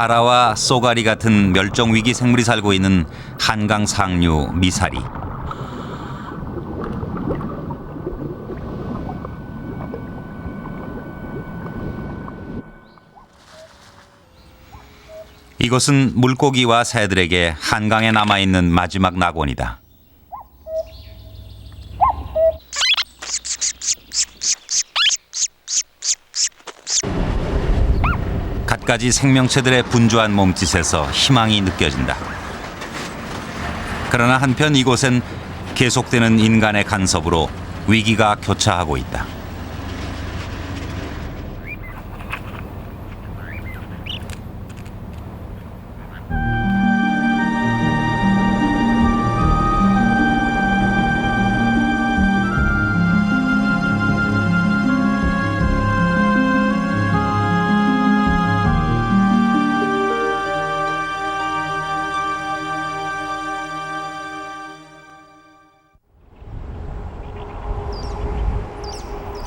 하라와 쏘가리 같은 멸종위기 생물이 살고 있는 한강 상류 미사리. 이곳은 물고기와 새들에게 한강에 남아있는 마지막 낙원이다. 갖가지 생명체들의 분주한 몸짓에서 희망이 느껴진다. 그러나 한편 이곳엔 계속되는 인간의 간섭으로 위기가 교차하고 있다.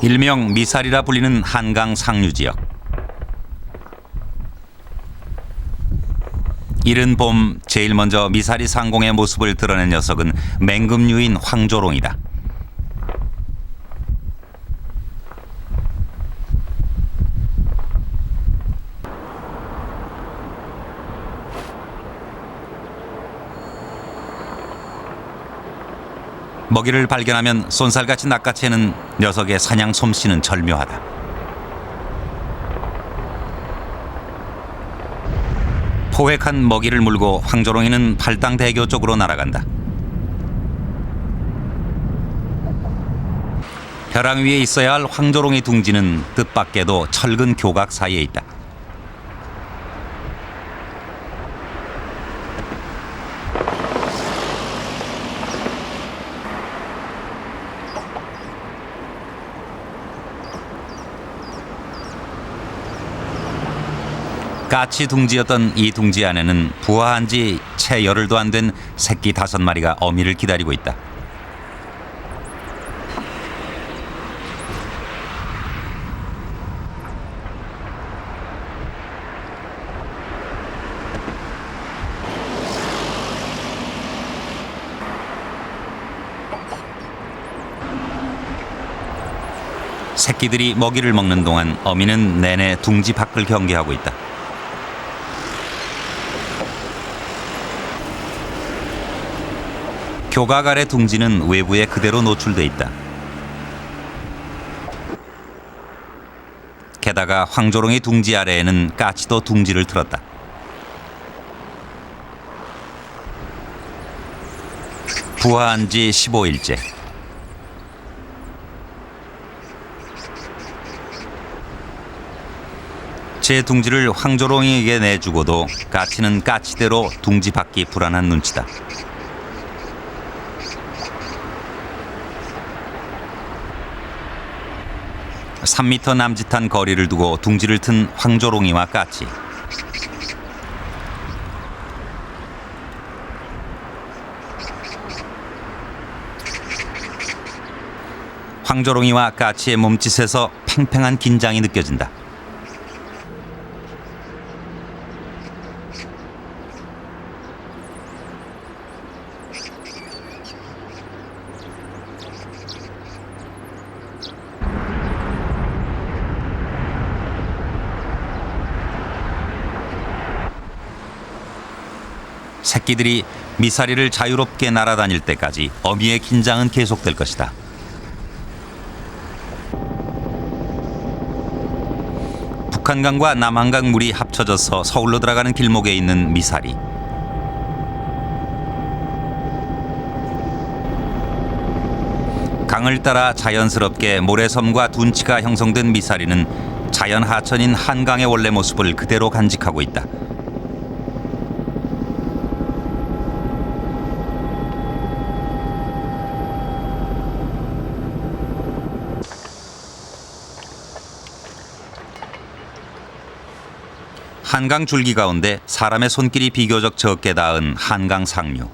일명 미사리라 불리는 한강 상류 지역. 이른 봄 제일 먼저 미사리 상공의 모습을 드러낸 녀석은 맹금류인 황조롱이다. 먹이를 발견하면 쏜살같이 낚아채는 녀석의 사냥 솜씨는 절묘하다. 포획한 먹이를 물고 황조롱이는 팔당대교 쪽으로 날아간다. 벼랑 위에 있어야 할 황조롱이 둥지는 뜻밖에도 철근 교각 사이에 있다. 까치 둥지였던 이 둥지 안에는 부화한 지 채 열흘도 안 된 새끼 5마리가 어미를 기다리고 있다. 새끼들이 먹이를 먹는 동안 어미는 내내 둥지 밖을 경계하고 있다. 교각 아래 둥지는 외부에 그대로 노출돼 있다. 게다가 황조롱이 둥지 아래에는 까치도 둥지를 틀었다. 부화한 지 15일째. 제 둥지를 황조롱이에게 내주고도 까치는 까치대로 둥지 밖이 불안한 눈치다. 3m 남짓한 거리를 두고 둥지를 튼 황조롱이와 까치. 황조롱이와 까치의 몸짓에서 팽팽한 긴장이 느껴진다. 새끼들이 미사리를 자유롭게 날아다닐 때까지 어미의 긴장은 계속될 것이다. 북한강과 남한강 물이 합쳐져서 서울로 들어가는 길목에 있는 미사리. 강을 따라 자연스럽게 모래섬과 둔치가 형성된 미사리는 자연 하천인 한강의 원래 모습을 그대로 간직하고 있다. 한강 줄기 가운데 사람의 손길이 비교적 적게 닿은 한강 상류.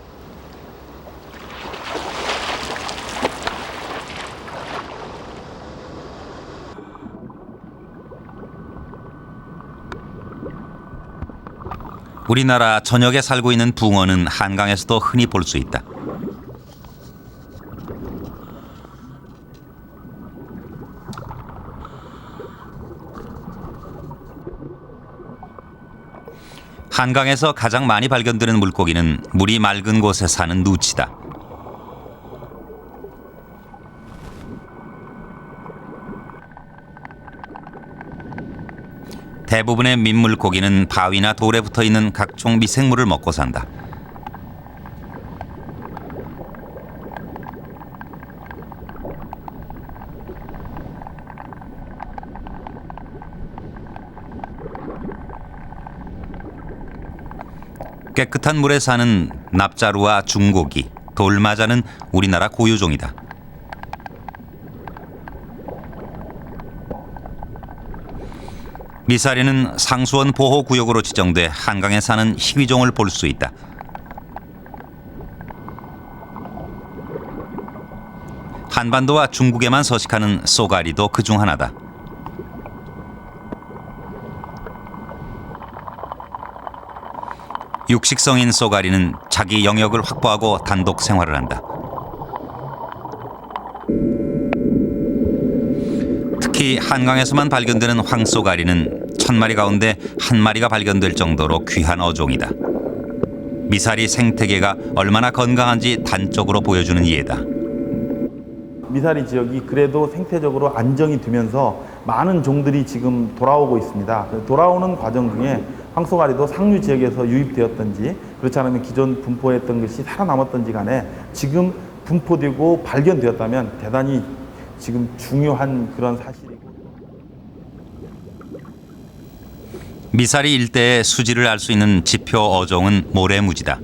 우리나라 전역에 살고 있는 붕어는 한강에서도 흔히 볼 수 있다. 한강에서 가장 많이 발견되는 물고기는 물이 맑은 곳에 사는 누치다. 대부분의 민물고기는 바위나 돌에 붙어 있는 각종 미생물을 먹고 산다. 깨끗한 물에 사는 납자루와 중고기, 돌마자는 우리나라 고유종이다. 미사리는 상수원 보호구역으로 지정돼 한강에 사는 희귀종을 볼 수 있다. 한반도와 중국에만 서식하는 쏘가리도 그중 하나다. 육식성인 쏘가리는 자기 영역을 확보하고 단독 생활을 한다. 특히 한강에서만 발견되는 황쏘가리는 1000마리 가운데 1마리가 발견될 정도로 귀한 어종이다. 미사리 생태계가 얼마나 건강한지 단적으로 보여주는 예다. 미사리 지역이 그래도 생태적으로 안정이 되면서 많은 종들이 지금 돌아오고 있습니다. 돌아오는 과정 중에 황소가리도 상류 지역에서 유입되었던지 그렇지 않으면 기존 분포했던 것이 살아남았던지 간에 지금 분포되고 발견되었다면 대단히 지금 중요한 그런 사실이고. 미사리 일대의 수질을 알 수 있는 지표 어종은 모래무지다.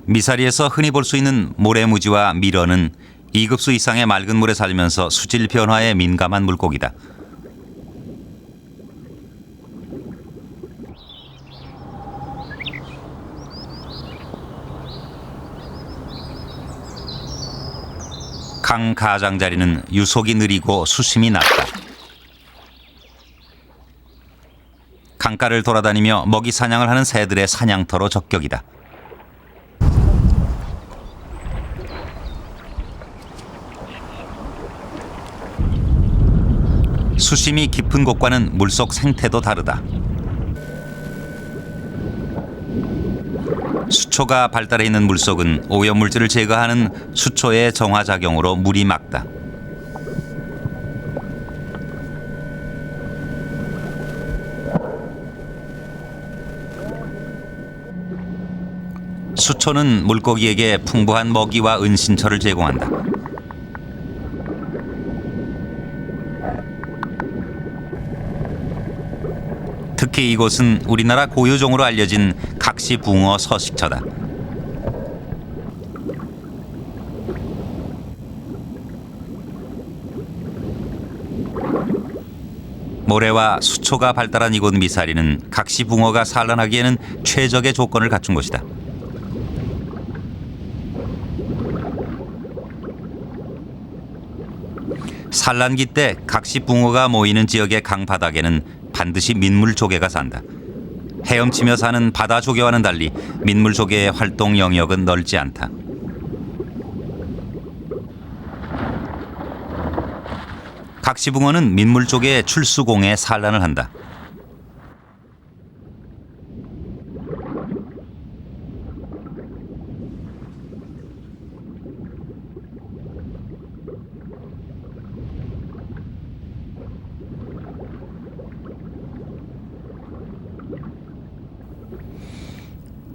미사리에서 흔히 볼 수 있는 모래무지와 미러는 2급수 이상의 맑은 물에 살면서 수질 변화에 민감한 물고기다. 강 가장자리는 유속이 느리고 수심이 낮다. 강가를 돌아다니며 먹이 사냥을 하는 새들의 사냥터로 적격이다. 수심이 깊은 곳과는 물속 생태도 다르다. 수초가 발달해 있는 물속은 오염물질을 제거하는 수초의 정화작용으로 물이 맑다. 수초는 물고기에게 풍부한 먹이와 은신처를 제공한다. 특히 이곳은 우리나라 고유종으로 알려진 각시붕어 서식처다. 모래와 수초가 발달한 이곳 미사리는 각시붕어가 산란하기에는 최적의 조건을 갖춘 곳이다. 산란기 때 각시붕어가 모이는 지역의 강바닥에는 반드시 민물조개가 산다. 헤엄치며 사는 바다조개와는 달리 민물조개의 활동 영역은 넓지 않다. 각시붕어는 민물조개의 출수공에 산란을 한다.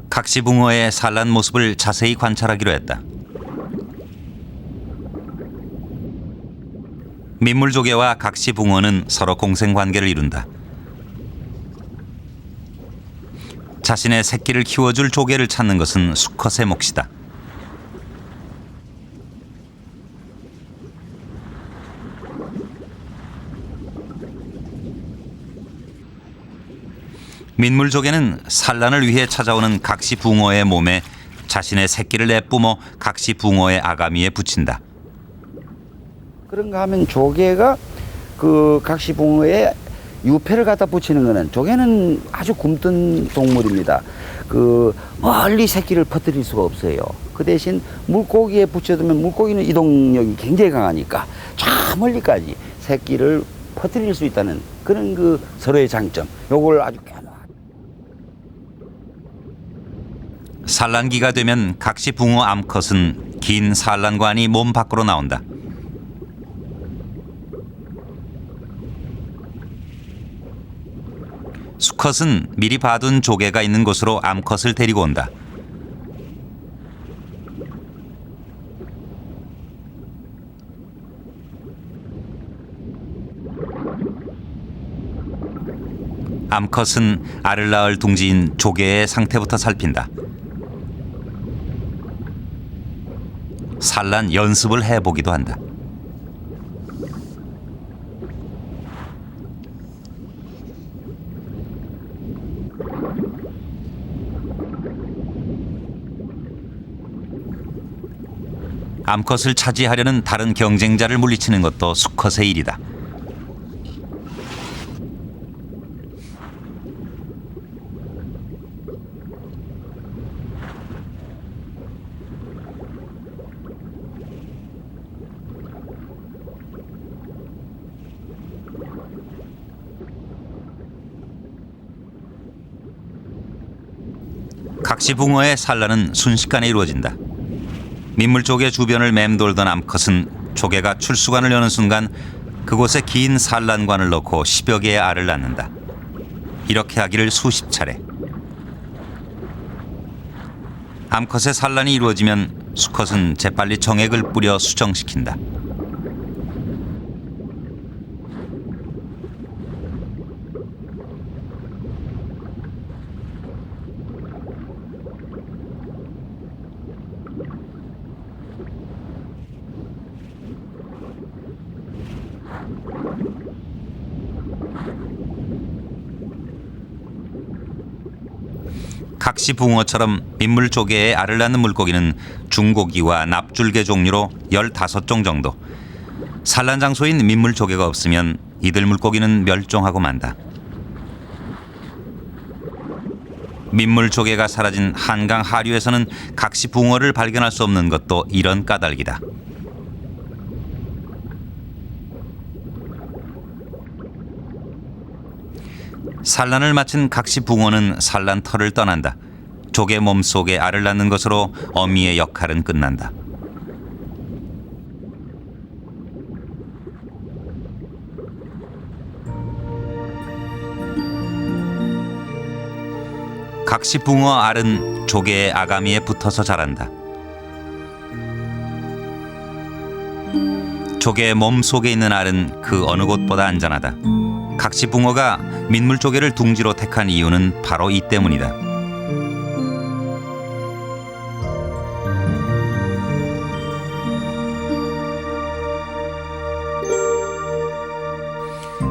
각시붕어의 산란 모습을 자세히 관찰하기로 했다. 민물조개와 각시붕어는 서로 공생관계를 이룬다. 자신의 새끼를 키워줄 조개를 찾는 것은 수컷의 몫이다. 민물조개는 산란을 위해 찾아오는 각시붕어의 몸에 자신의 새끼를 내뿜어 각시붕어의 아가미에 붙인다. 그런가 하면 조개가 그 각시붕어에 유패를 갖다 붙이는 거는, 조개는 아주 굼뜬 동물입니다. 그 멀리 새끼를 퍼뜨릴 수가 없어요. 그 대신 물고기에 붙여두면 물고기는 이동력이 굉장히 강하니까 저 멀리까지 새끼를 퍼뜨릴 수 있다는 그런 그 서로의 장점. 요걸 아주 산란기가 되면 각시붕어 암컷은 긴 산란관이 몸 밖으로 나온다. 수컷은 미리 봐둔 조개가 있는 곳으로 암컷을 데리고 온다. 암컷은 알을 낳을 둥지인 조개의 상태부터 살핀다. 산란 연습을 해보기도 한다. 암컷을 차지하려는 다른 경쟁자를 물리치는 것도 수컷의 일이다. 각시붕어의 산란은 순식간에 이루어진다. 민물조개 주변을 맴돌던 암컷은 조개가 출수관을 여는 순간 그곳에 긴 산란관을 넣고 10여 개의 알을 낳는다. 이렇게 하기를 수십 차례. 암컷의 산란이 이루어지면 수컷은 재빨리 정액을 뿌려 수정시킨다. 각시붕어처럼 민물조개에 알을 낳는 물고기는 중고기와 납줄개 종류로 15종 정도. 산란 장소인 민물조개가 없으면 이들 물고기는 멸종하고 만다. 민물조개가 사라진 한강 하류에서는 각시붕어를 발견할 수 없는 것도 이런 까닭이다. 산란을 마친 각시붕어는 산란터를 떠난다. 조개 몸속에 알을 낳는 것으로 어미의 역할은 끝난다. 각시붕어 알은 조개의 아가미에 붙어서 자란다. 조개의 몸속에 있는 알은 그 어느 곳보다 안전하다. 각시붕어가 민물조개를 둥지로 택한 이유는 바로 이 때문이다.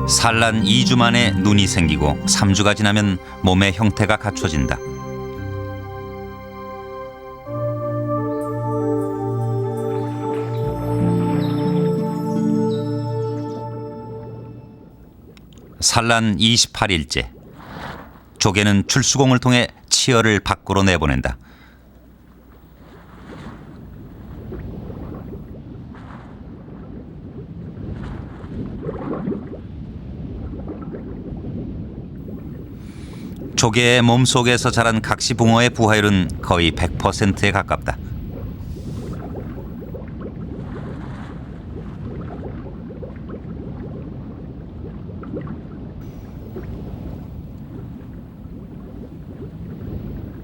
산란 2주 만에 눈이 생기고 3주가 지나면 몸의 형태가 갖춰진다. 산란 28일째. 조개는 출수공을 통해 치어를 밖으로 내보낸다. 조개의 몸속에서 자란 각시붕어의 부화율은 거의 100%에 가깝다.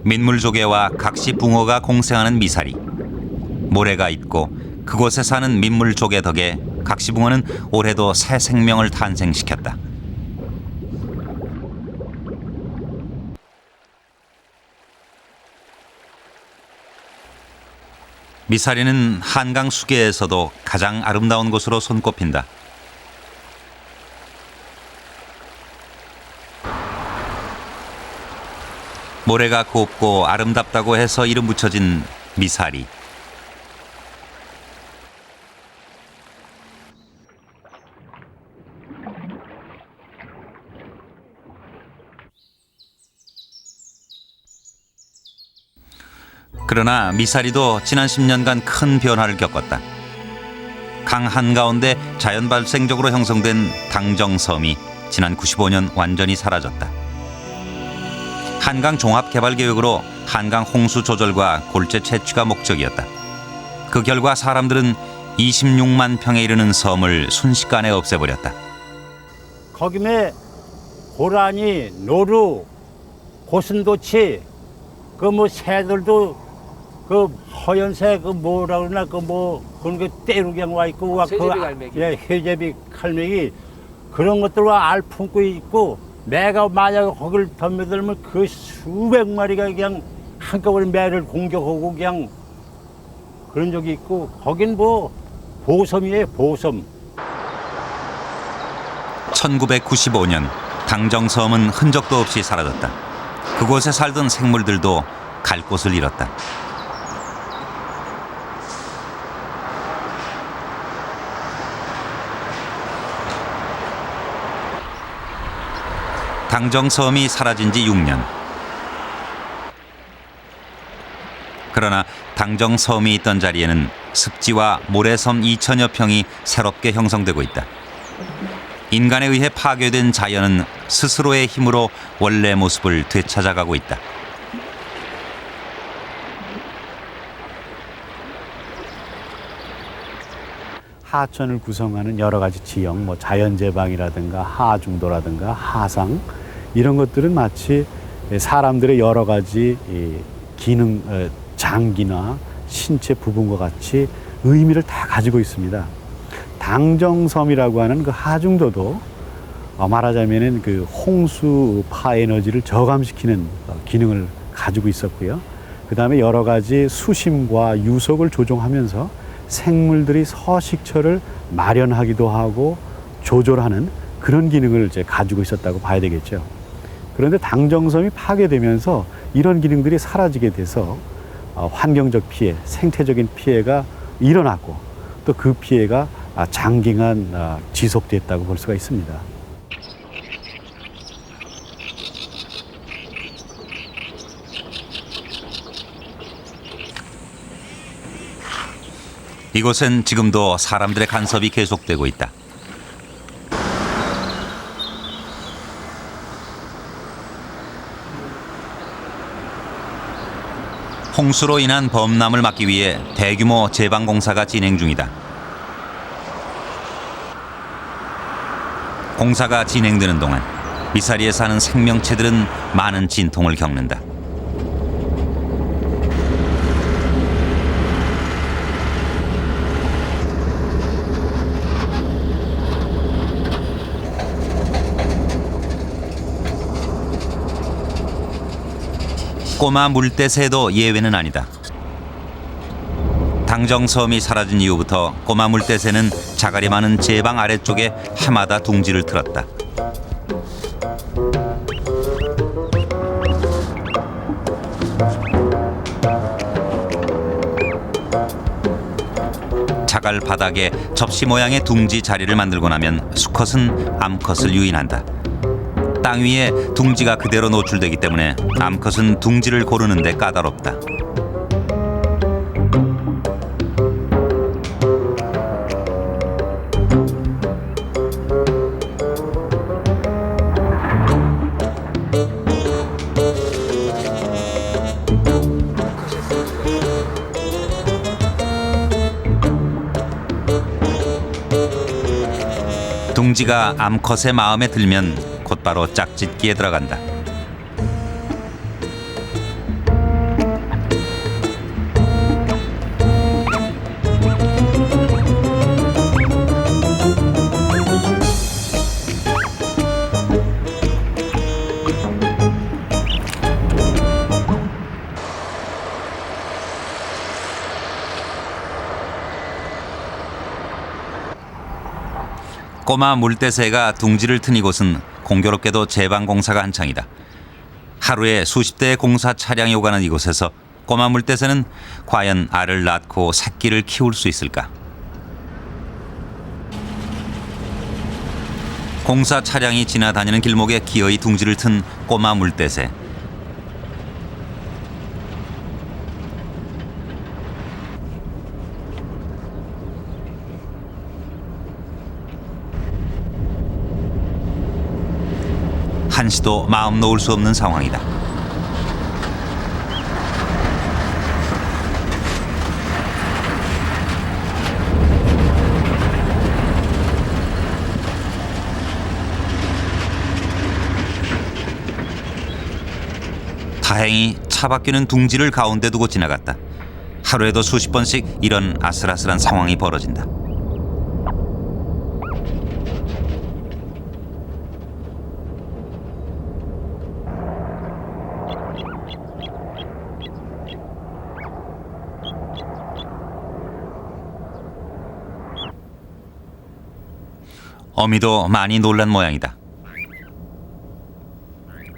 민물조개와 각시붕어가 공생하는 미사리. 모래가 있고 그곳에 사는 민물조개 덕에 각시붕어는 올해도 새 생명을 탄생시켰다. 미사리는 한강 수계에서도 가장 아름다운 곳으로 손꼽힌다. 모래가 곱고 아름답다고 해서 이름 붙여진 미사리. 그러나 미사리도 지난 10년간 큰 변화를 겪었다. 강 한가운데 자연 발생적으로 형성된 당정섬이 지난 95년 완전히 사라졌다. 한강 종합개발계획으로 한강 홍수 조절과 골재 채취가 목적이었다. 그 결과 사람들은 26만 평에 이르는 섬을 순식간에 없애버렸다. 거기에 고라니, 노루, 고슴도치, 그 뭐 새들도 그 허연새 그 뭐라 그러나 그 뭐 그런 게 떼루경 와 있고 새제비 갈매기. 예, 해제비 칼매기 그런 것들과 알 품고 있고 매가 만약에 거기를 덤벼들면 그 수백 마리가 그냥 한꺼번에 매를 공격하고 그냥 그런 적이 있고 거긴 뭐 보섬이에요, 보섬. 1995년 당정섬은 흔적도 없이 사라졌다. 그곳에 살던 생물들도 갈 곳을 잃었다. 당정섬이 사라진 지 6년. 그러나 당정섬이 있던 자리에는 습지와 모래섬 2천여 평이 새롭게 형성되고 있다. 인간에 의해 파괴된 자연은 스스로의 힘으로 원래 모습을 되찾아가고 있다. 하천을 구성하는 여러 가지 지형, 뭐 자연재방이라든가 하중도라든가 하상 이런 것들은 마치 사람들의 여러 가지 기능, 장기나 신체 부분과 같이 의미를 다 가지고 있습니다. 당정섬이라고 하는 그 하중도도 말하자면은 그 홍수파 에너지를 저감시키는 기능을 가지고 있었고요. 그 다음에 여러 가지 수심과 유속을 조종하면서 생물들이 서식처를 마련하기도 하고 조절하는 그런 기능을 이제 가지고 있었다고 봐야 되겠죠. 그런데 당정섬이 파괴되면서 이런 기능들이 사라지게 돼서 환경적 피해, 생태적인 피해가 일어났고 또 그 피해가 장기간 지속됐다고 볼 수가 있습니다. 이곳엔 지금도 사람들의 간섭이 계속되고 있다. 홍수로 인한 범람을 막기 위해 대규모 제방 공사가 진행 중이다. 공사가 진행되는 동안 미사리에 사는 생명체들은 많은 진통을 겪는다. 꼬마 물대새도 예외는 아니다. 당정섬이 사라진 이후부터 꼬마 물대새는 자갈이 많은 제방 아래쪽에 해마다 둥지를 틀었다. 자갈 바닥에 접시 모양의 둥지 자리를 만들고 나면 수컷은 암컷을 유인한다. 땅 위에 둥지가 그대로 노출되기 때문에 암컷은 둥지를 고르는 데 까다롭다. 둥지가 암컷의 마음에 들면 곧바로 짝짓기에 들어간다. 꼬마 물대새가 둥지를 튼 이곳은 공교롭게도 제방 공사가 한창이다. 하루에 수십 대의 공사 차량이 오가는 이곳에서 꼬마 물대새는 과연 알을 낳고 새끼를 키울 수 있을까? 공사 차량이 지나다니는 길목에 기어이 둥지를 튼 꼬마 물대새. 한시도 마음 놓을 수 없는 상황이다. 다행히 차 바뀌는 둥지를 가운데 두고 지나갔다. 하루에도 수십 번씩 이런 아슬아슬한 상황이 벌어진다. 어미도 많이 놀란 모양이다.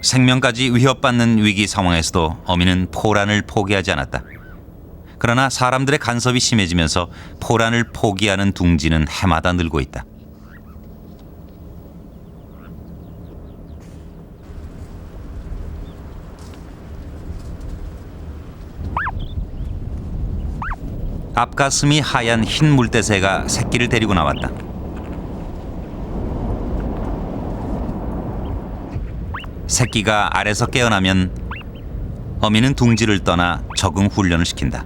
생명까지 위협받는 위기 상황에서도 어미는 포란을 포기하지 않았다. 그러나 사람들의 간섭이 심해지면서 포란을 포기하는 둥지는 해마다 늘고 있다. 앞가슴이 하얀 흰 물대새가 새끼를 데리고 나왔다. 새끼가 알에서 깨어나면 어미는 둥지를 떠나 적응 훈련을 시킨다.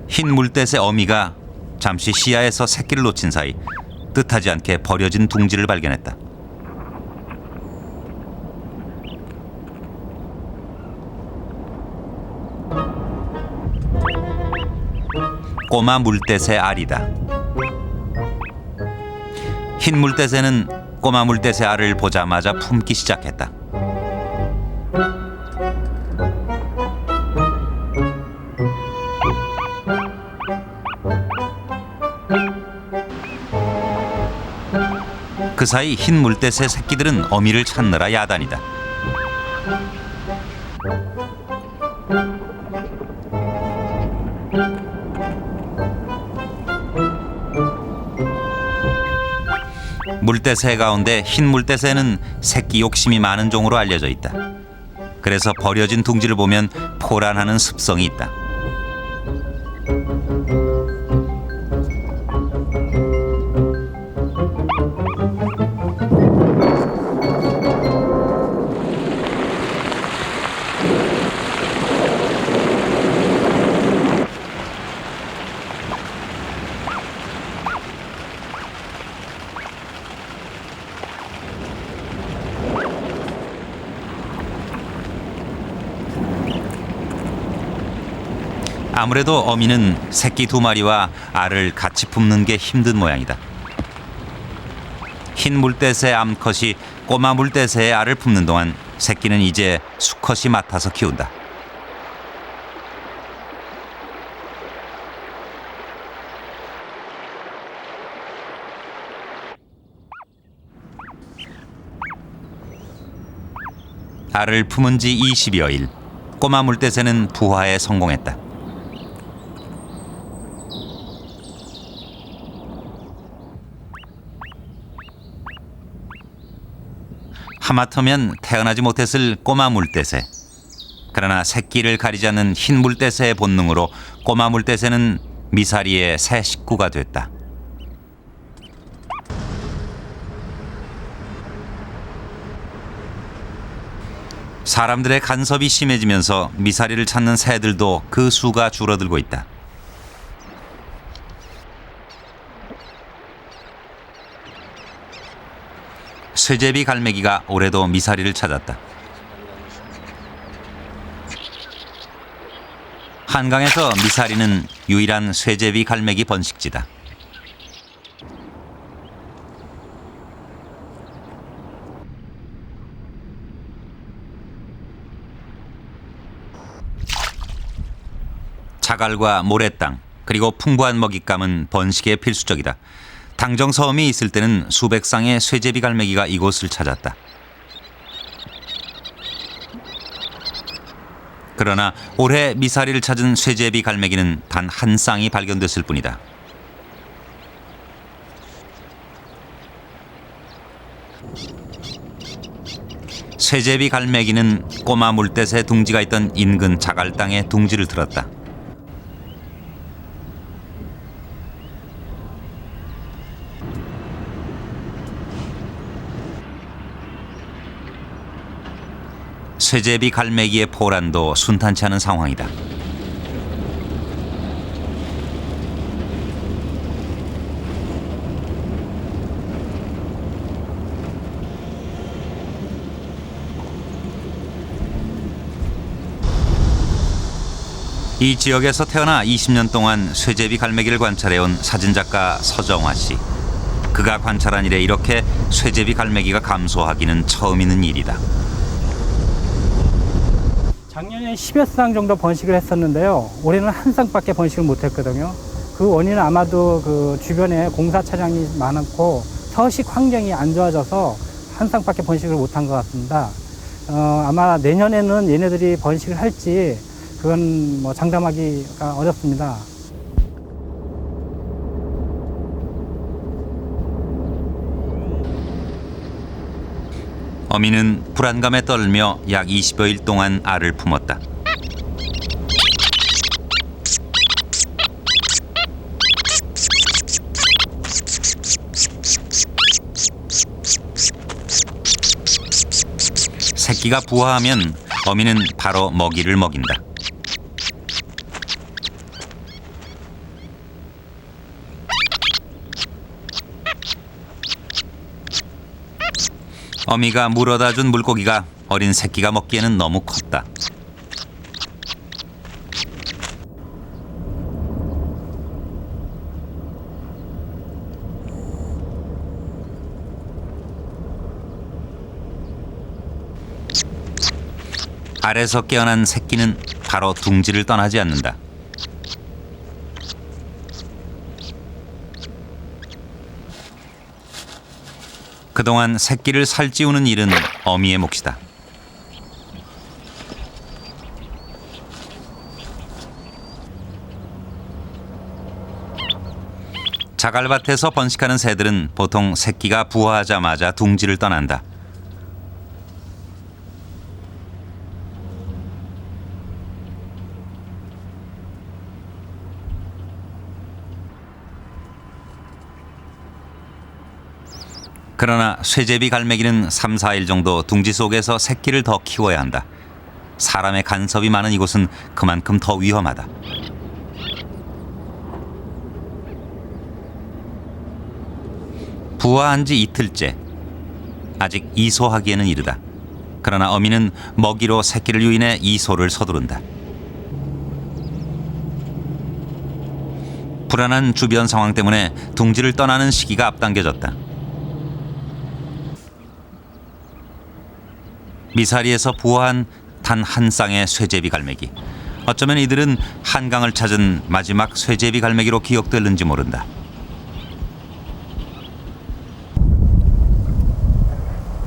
흰 물대새 어미가 잠시 시야에서 새끼를 놓친 사이 뜻하지 않게 버려진 둥지를 발견했다. 꼬마 물대새 알이다. 흰 물대새는 꼬마 물대새 알을 보자마자 품기 시작했다. 그 사이 흰 물대새 새끼들은 어미를 찾느라 야단이다. 물대새 가운데 흰 물대새는 새끼 욕심이 많은 종으로 알려져 있다. 그래서 버려진 둥지를 보면 포란하는 습성이 있다. 아무래도 어미는 새끼 2마리와 알을 같이 품는 게 힘든 모양이다. 흰 물대새 암컷이 꼬마 물대새의 알을 품는 동안 새끼는 이제 수컷이 맡아서 키운다. 알을 품은 지 20여일, 꼬마 물대새는 부화에 성공했다. 하마터면 태어나지 못했을 꼬마 물대새. 그러나 새끼를 가리지 않는 흰 물대새의 본능으로 꼬마 물대새는 미사리의 새 식구가 됐다. 사람들의 간섭이 심해지면서 미사리를 찾는 새들도 그 수가 줄어들고 있다. 쇠제비 갈매기가 올해도 미사리를 찾았다. 한강에서 미사리는 유일한 쇠제비 갈매기 번식지다. 자갈과 모래땅, 그리고 풍부한 먹잇감은 번식에 필수적이다. 당정서음이 있을 때는 수백 쌍의 쇠제비 갈매기가 이곳을 찾았다. 그러나 올해 미사리를 찾은 쇠제비 갈매기는 단 한 쌍이 발견됐을 뿐이다. 쇠제비 갈매기는 꼬마 물대새 둥지가 있던 인근 자갈 땅에 둥지를 틀었다. 쇠제비 갈매기의 포란도 순탄치 않은 상황이다. 이 지역에서 태어나 20년 동안 쇠제비 갈매기를 관찰해온 사진작가 서정화 씨. 그가 관찰한 이래 이렇게 쇠제비 갈매기가 감소하기는 처음 있는 일이다. 작년에 10여 쌍 정도 번식을 했었는데요. 올해는 한 쌍밖에 번식을 못했거든요. 그 원인은 아마도 그 주변에 공사 차량이 많았고 서식 환경이 안 좋아져서 한 쌍밖에 번식을 못한 것 같습니다. 아마 내년에는 얘네들이 번식을 할지 그건 뭐 장담하기가 어렵습니다. 어미는 불안감에 떨며 약 20여일 동안 알을 품었다. 새끼가 부화하면 어미는 바로 먹이를 먹인다. 어미가 물어다 준 물고기가 어린 새끼가 먹기에는 너무 컸다. 알에서 깨어난 새끼는 바로 둥지를 떠나지 않는다. 그동안 새끼를 살찌우는 일은 어미의 몫이다. 자갈밭에서 번식하는 새들은 보통 새끼가 부화하자마자 둥지를 떠난다. 그러나 쇠제비 갈매기는 3, 4일 정도 둥지 속에서 새끼를 더 키워야 한다. 사람의 간섭이 많은 이곳은 그만큼 더 위험하다. 부화한 지 이틀째. 아직 이소하기에는 이르다. 그러나 어미는 먹이로 새끼를 유인해 이소를 서두른다. 불안한 주변 상황 때문에 둥지를 떠나는 시기가 앞당겨졌다. 미사리에서 부화한 단 한 쌍의 쇠제비 갈매기. 어쩌면 이들은 한강을 찾은 마지막 쇠제비 갈매기로 기억될는지 모른다.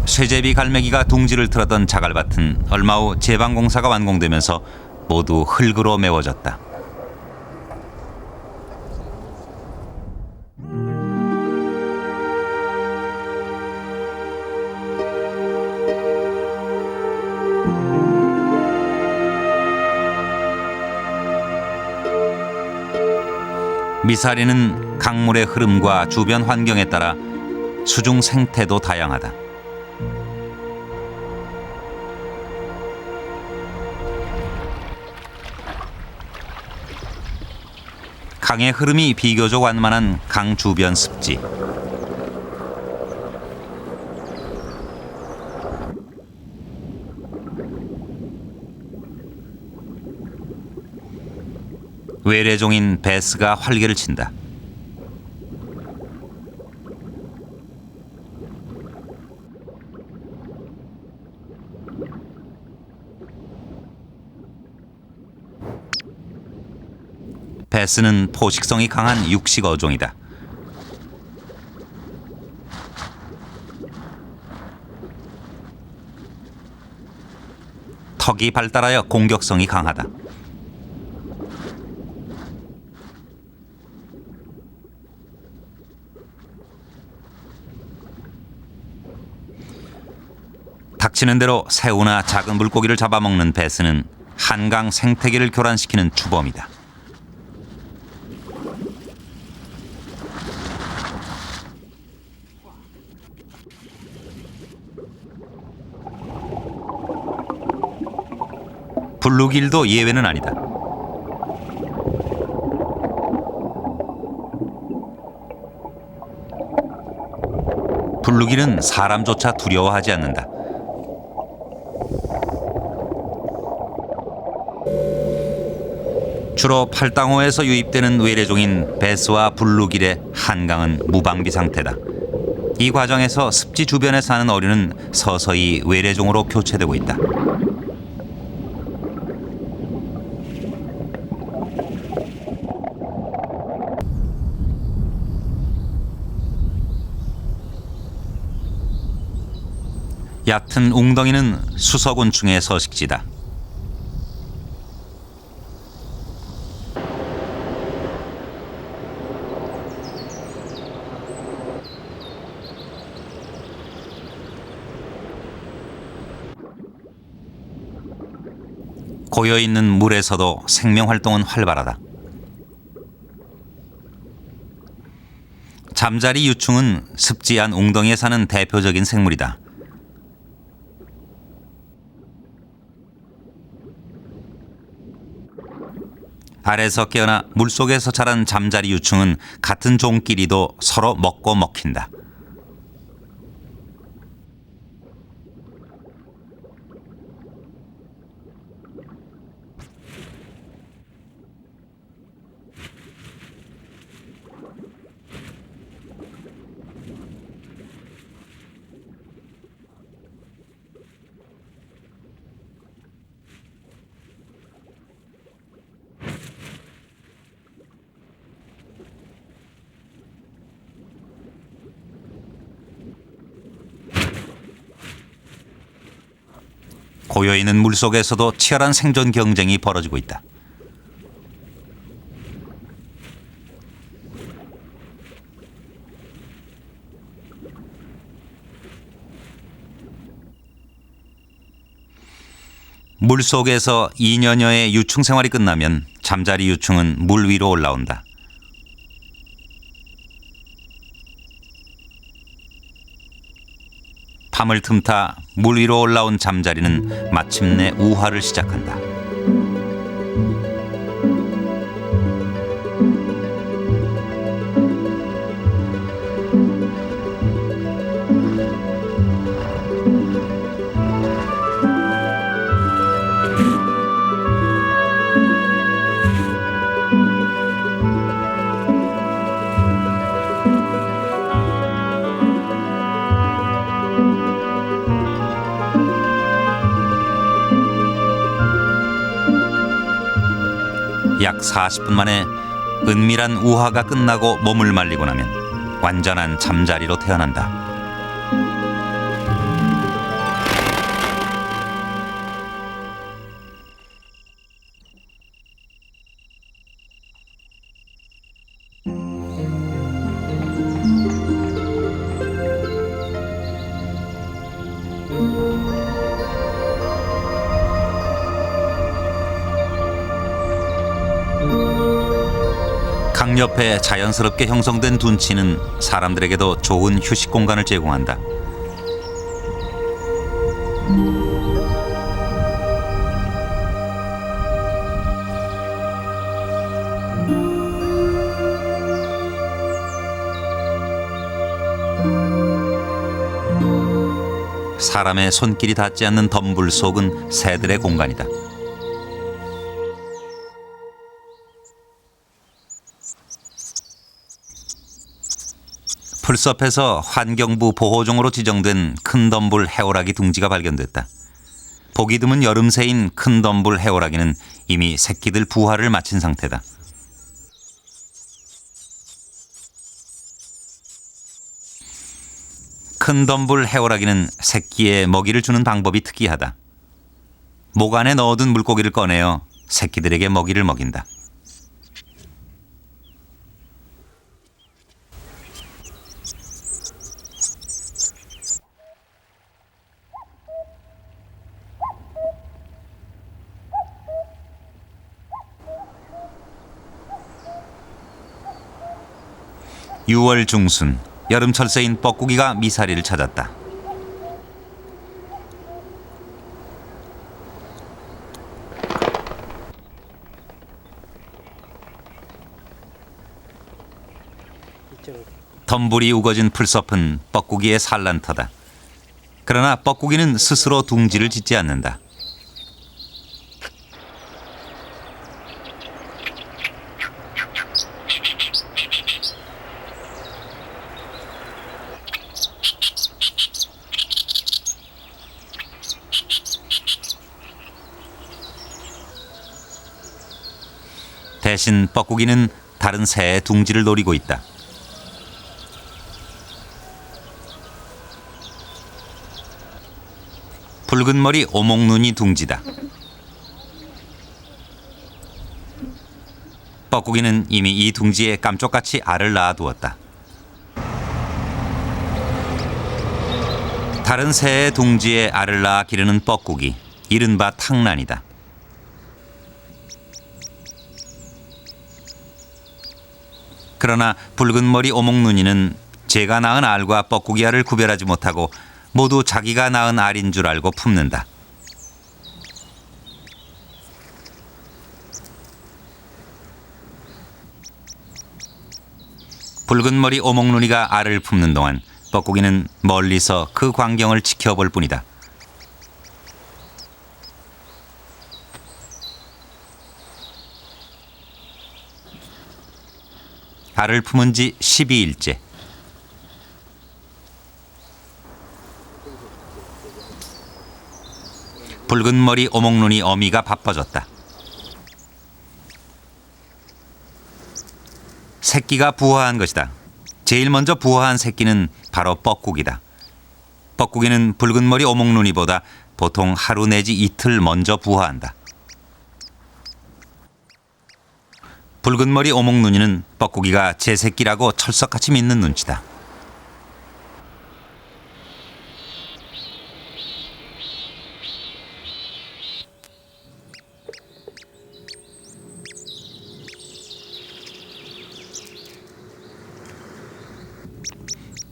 쇠제비 갈매기가 둥지를 틀었던 자갈밭은 얼마 후 제방공사가 완공되면서 모두 흙으로 메워졌다. 미사리는 강물의 흐름과 주변 환경에 따라 수중 생태도 다양하다. 강의 흐름이 비교적 완만한 강 주변 습지. 외래종인 베스가 활개를 친다. 베스는 포식성이 강한 육식 어종이다. 턱이 발달하여 공격성이 강하다. 닥치는 대로 새우나 작은 물고기를 잡아먹는 베스는 한강 생태계를 교란시키는 주범이다. 블루길도 예외는 아니다. 블루길은 사람조차 두려워하지 않는다. 주로 팔당호에서 유입되는 외래종인 베스와 블루길의 한강은 무방비 상태다. 이 과정에서 습지 주변에 사는 어류는 서서히 외래종으로 교체되고 있다. 얕은 웅덩이는 수서곤충의 서식지다. 고여있는 물에서도 생명활동은 활발하다. 잠자리 유충은 습지한 웅덩이에 사는 대표적인 생물이다. 알에서 깨어나 물속에서 자란 잠자리 유충은 같은 종끼리도 서로 먹고 먹힌다. 고여있는 물속에서도 치열한 생존 경쟁이 벌어지고 있다. 물속에서 2년여의 유충 생활이 끝나면 잠자리 유충은 물 위로 올라온다. 밤을 틈타 물 위로 올라온 잠자리는 마침내 우화를 시작한다. 약 40분 만에 은밀한 우화가 끝나고 몸을 말리고 나면 완전한 잠자리로 태어난다. 강 옆에 자연스럽게 형성된 둔치는 사람들에게도 좋은 휴식 공간을 제공한다. 사람의 손길이 닿지 않는 덤불 속은 새들의 공간이다. 풀숲에서 환경부 보호종으로 지정된 큰 덤불 해오라기 둥지가 발견됐다. 보기 드문 여름새인 큰 덤불 해오라기는 이미 새끼들 부화를 마친 상태다. 큰 덤불 해오라기는 새끼에 먹이를 주는 방법이 특이하다. 목 안에 넣어둔 물고기를 꺼내어 새끼들에게 먹이를 먹인다. (6월) 중순 여름철새인 뻐꾸기가 미사리를 찾았다. 덤불이 우거진 풀섭은 뻐꾸기의 산란터다. 그러나 뻐꾸기는 스스로 둥지를 짓지 않는다. 대신 뻐꾸기는 다른 새의 둥지를 노리고 있다. 붉은 머리 오목눈이 둥지다. 뻐꾸기는 이미 이 둥지에 깜쪽같이 알을 낳아두었다. 다른 새의 둥지에 알을 낳아 기르는 뻐꾸기, 이른바 탕란이다. 그러나 붉은 머리 오목눈이는 제가 낳은 알과 뻐꾸기 알을 구별하지 못하고 모두 자기가 낳은 알인 줄 알고 품는다. 붉은 머리 오목눈이가 알을 품는 동안 뻐꾸기는 멀리서 그 광경을 지켜볼 뿐이다. 알을 품은 지 12일째. 붉은 머리 오목눈이 어미가 바빠졌다. 새끼가 부화한 것이다. 제일 먼저 부화한 새끼는 바로 뻐꾸기다. 뻐꾸기는 붉은 머리 오목눈이보다 보통 하루 내지 이틀 먼저 부화한다. 붉은 머리 오목눈이는 뻐꾸기가 제 새끼라고 철석같이 믿는 눈치다.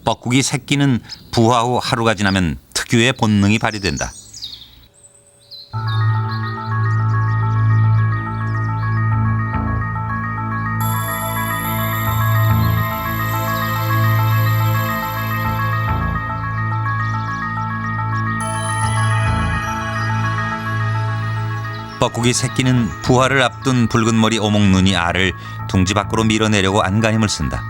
뻐꾸기 새끼는 부화 후 하루가 지나면 특유의 본능이 발휘된다. 뻐꾸기 새끼는 부화를 앞둔 붉은 머리 오목눈이 알을 둥지 밖으로 밀어내려고 안간힘을 쓴다.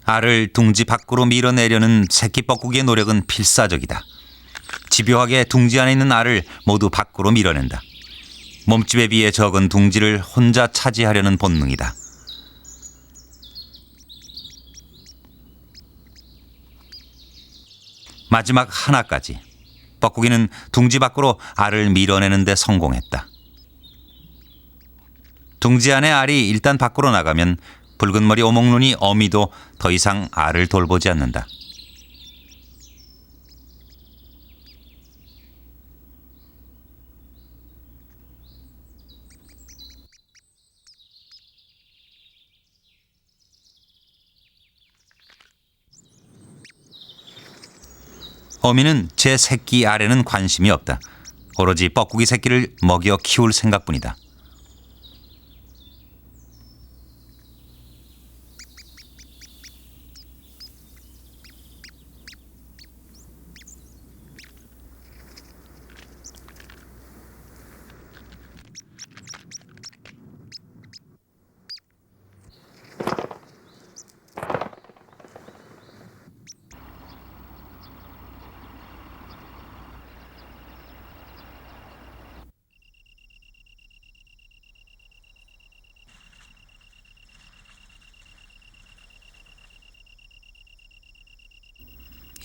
알을 둥지 밖으로 밀어내려는 새끼 뻐꾸기의 노력은 필사적이다. 집요하게 둥지 안에 있는 알을 모두 밖으로 밀어낸다. 몸집에 비해 적은 둥지를 혼자 차지하려는 본능이다. 마지막 하나까지 뻐꾸기는 둥지 밖으로 알을 밀어내는 데 성공했다. 둥지 안의 알이 일단 밖으로 나가면 붉은 머리 오목눈이 어미도 더 이상 알을 돌보지 않는다. 어미는 제 새끼 알에는 관심이 없다. 오로지 뻐꾸기 새끼를 먹여 키울 생각뿐이다.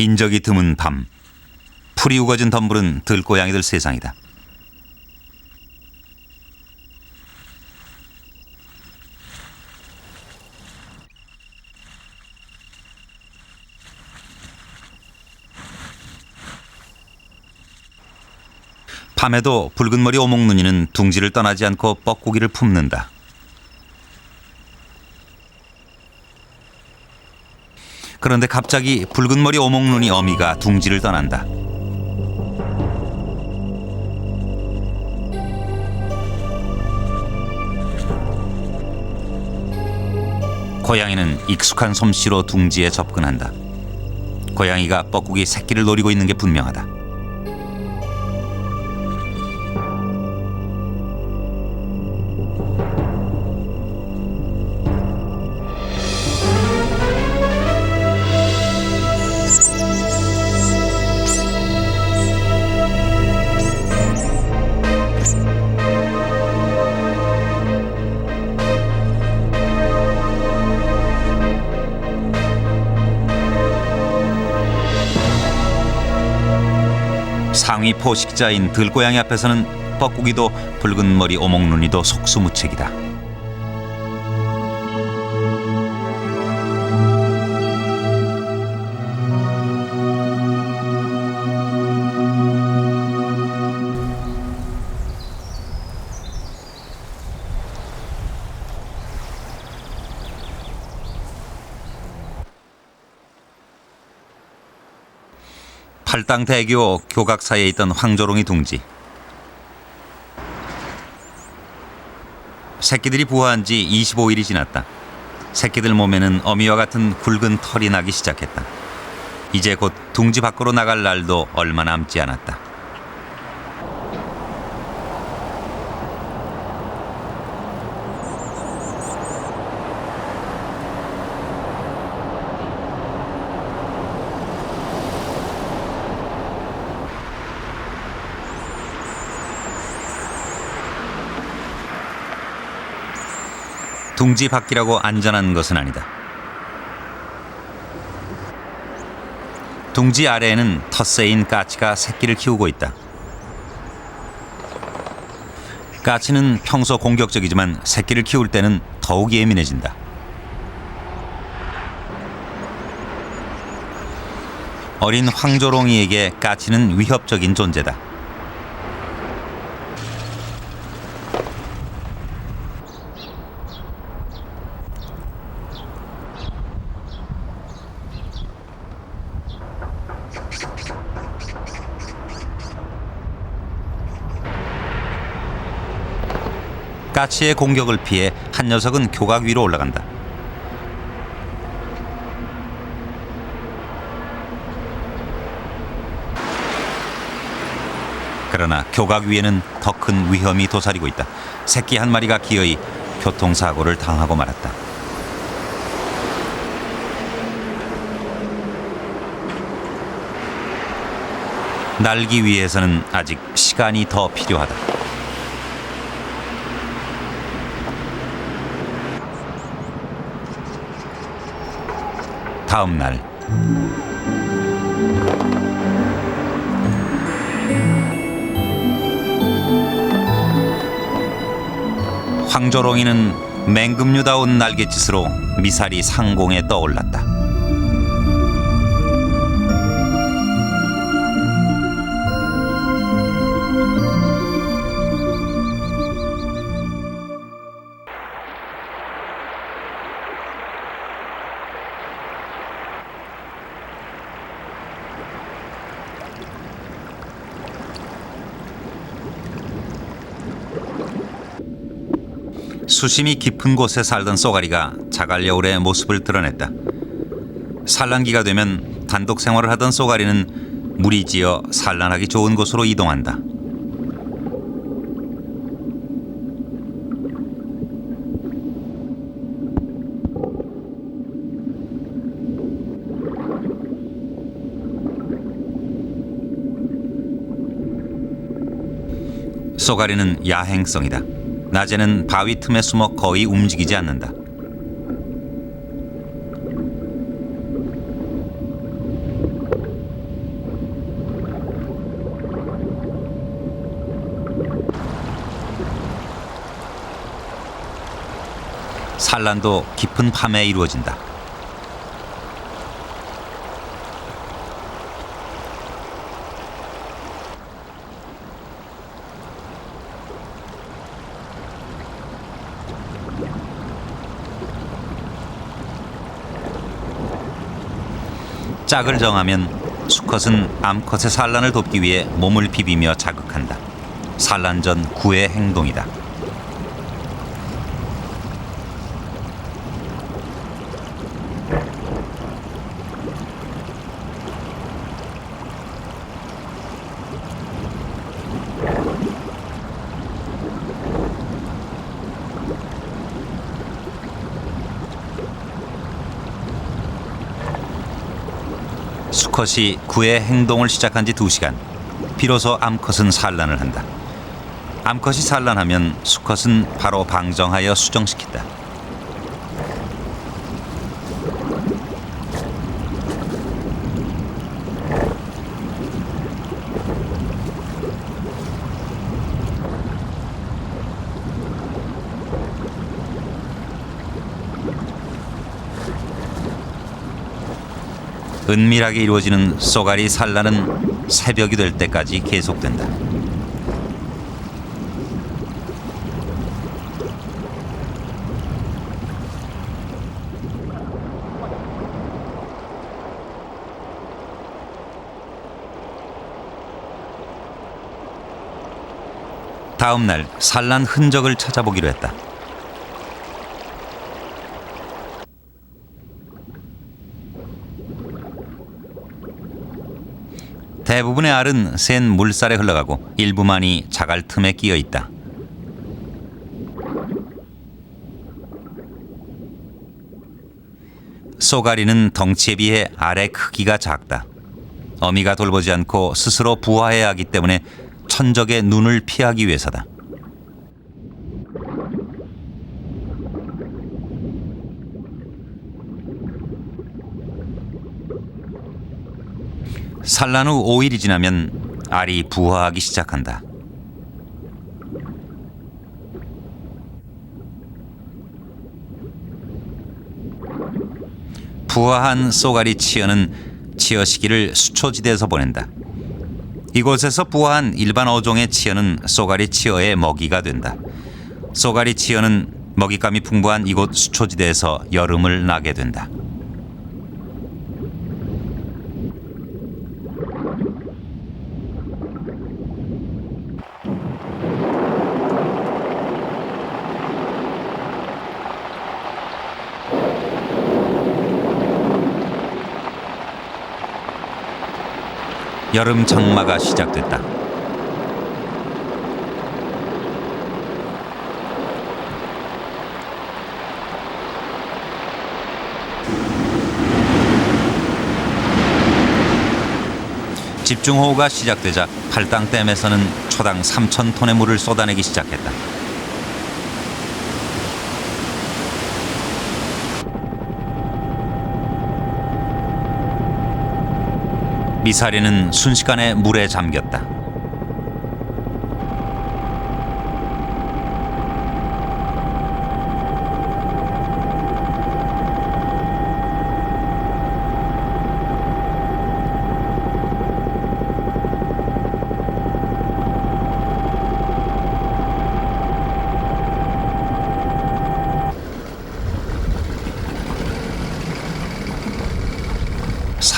인적이 드문 밤, 풀이 우거진 덤불은 들고양이들 세상이다. 밤에도 붉은 머리 오목눈이는 둥지를 떠나지 않고 뻐꾸기를 품는다. 그런데 갑자기 붉은 머리 오목눈이 어미가 둥지를 떠난다. 고양이는 익숙한 솜씨로 둥지에 접근한다. 고양이가 뻐꾸기 새끼를 노리고 있는 게 분명하다. 상위 포식자인 들고양이 앞에서는 뻐꾸기도 붉은 머리 오목눈이도 속수무책이다. 팔당대교 교각 사이에 있던 황조롱이 둥지. 새끼들이 부화한 지 25일이 지났다. 새끼들 몸에는 어미와 같은 굵은 털이 나기 시작했다. 이제 곧 둥지 밖으로 나갈 날도 얼마 남지 않았다. 둥지 밖이라고 안전한 것은 아니다. 둥지 아래에는 텃새인 까치가 새끼를 키우고 있다. 까치는 평소 공격적이지만 새끼를 키울 때는 더욱 예민해진다. 어린 황조롱이에게 까치는 위협적인 존재다. 까치의 공격을 피해 한 녀석은 교각 위로 올라간다. 그러나 교각 위에는 더 큰 위험이 도사리고 있다. 새끼 한 마리가 기어이 교통사고를 당하고 말았다. 날기 위해서는 아직 시간이 더 필요하다. 다음 날 황조롱이는 맹금류다운 날갯짓으로 미사리 상공에 떠올랐다. 수심이 깊은 곳에 살던 쏘가리가 자갈여울의 모습을 드러냈다. 산란기가 되면 단독 생활을 하던 쏘가리는 물이 지어 산란하기 좋은 곳으로 이동한다. 쏘가리는 야행성이다. 낮에는 바위 틈에 숨어 거의 움직이지 않는다. 산란도 깊은 밤에 이루어진다. 짝을 정하면 수컷은 암컷의 산란을 돕기 위해 몸을 비비며 자극한다. 산란 전 구의 행동이다. 수컷이 구의 행동을 시작한 지 2시간. 비로소 암컷은 산란을 한다. 암컷이 산란하면 수컷은 바로 방정하여 수정시킨다. 은밀하게 이루어지는 쏘가리 산란은 새벽이 될 때까지 계속된다. 다음 날 산란 흔적을 찾아보기로 했다. 대부분의 알은 센 물살에 흘러가고 일부만이 자갈 틈에 끼어 있다. 쏘가리는 덩치에 비해 알의 크기가 작다. 어미가 돌보지 않고 스스로 부화해야 하기 때문에 천적의 눈을 피하기 위해서다. 산란 후 5일이 지나면 알이 부화하기 시작한다. 부화한 쏘가리 치어는 치어 시기를 수초지대에서 보낸다. 이곳에서 부화한 일반 어종의 치어는 쏘가리 치어의 먹이가 된다. 쏘가리 치어는 먹잇감이 풍부한 이곳 수초지대에서 여름을 나게 된다. 여름 장마가 시작됐다. 집중호우가 시작되자 팔당댐에서는 초당 3,000톤의 물을 쏟아내기 시작했다. 미사리는 순식간에 물에 잠겼다.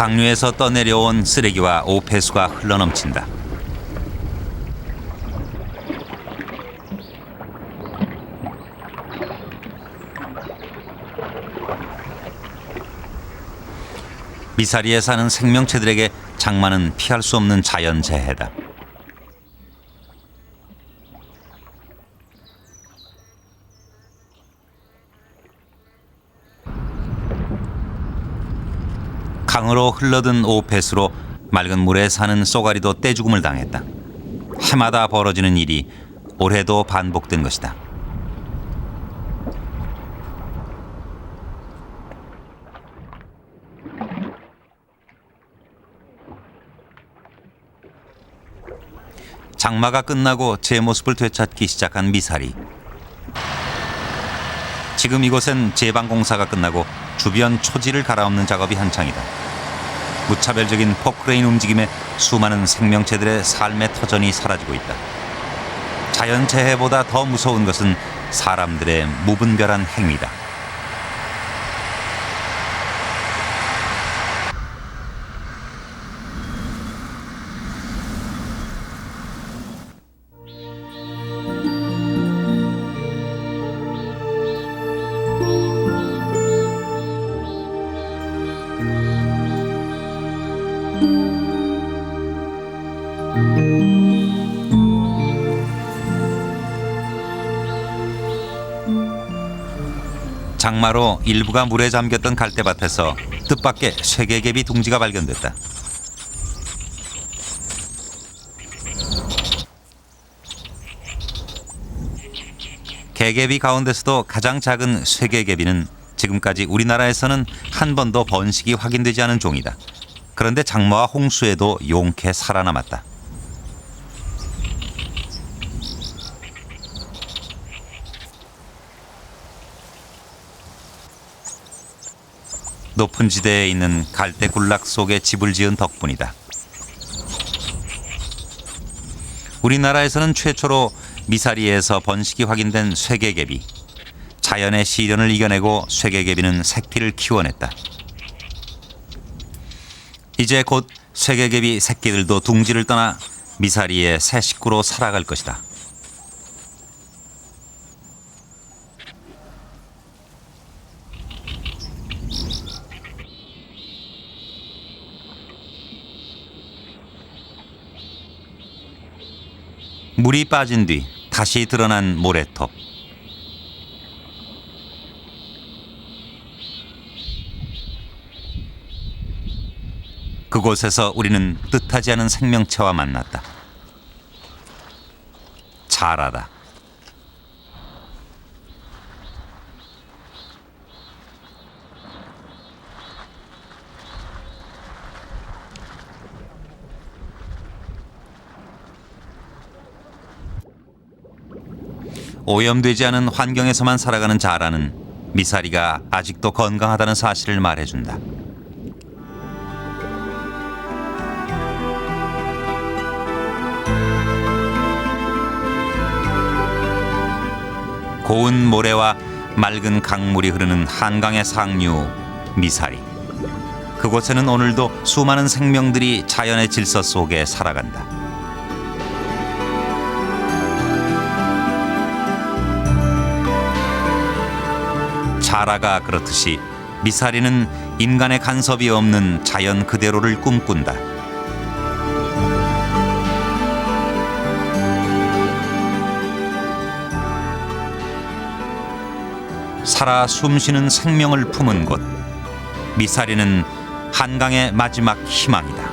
상류에서 떠내려온 쓰레기와 오폐수가 흘러넘친다. 미사리에 사는 생명체들에게 장마는 피할 수 없는 자연재해다. 강으로 흘러든 오폐수로 맑은 물에 사는 쏘가리도 떼죽음을 당했다. 해마다 벌어지는 일이 올해도 반복된 것이다. 장마가 끝나고 제 모습을 되찾기 시작한 미사리. 지금 이곳엔 제방공사가 끝나고 주변 초지를 갈아엎는 작업이 한창이다. 무차별적인 포크레인 움직임에 수많은 생명체들의 삶의 터전이 사라지고 있다. 자연재해보다 더 무서운 것은 사람들의 무분별한 행위다. 장마로 일부가 물에 잠겼던 갈대밭에서 뜻밖의 쇠개개비 둥지가 발견됐다. 개개비 가운데서도 가장 작은 쇠개개비는 지금까지 우리나라에서는 한 번도 번식이 확인되지 않은 종이다. 그런데 장마와 홍수에도 용케 살아남았다. 높은 지대에 있는 갈대 군락 속에 집을 지은 덕분이다. 우리나라에서는 최초로 미사리에서 번식이 확인된 쇠개개비. 자연의 시련을 이겨내고 쇠개개비는 새끼를 키워냈다. 이제 곧 쇠개개비 새끼들도 둥지를 떠나 미사리의 새 식구로 살아갈 것이다. 물이 빠진 뒤 다시 드러난 모래톱. 그곳에서 우리는 뜻하지 않은 생명체와 만났다. 자라다. 오염되지 않은 환경에서만 살아가는 자라는 미사리가 아직도 건강하다는 사실을 말해준다. 고운 모래와 맑은 강물이 흐르는 한강의 상류 미사리. 그곳에는 오늘도 수많은 생명들이 자연의 질서 속에 살아간다. 자라가 그렇듯이 미사리는 인간의 간섭이 없는 자연 그대로를 꿈꾼다. 살아 숨쉬는 생명을 품은 곳. 미사리는 한강의 마지막 희망이다.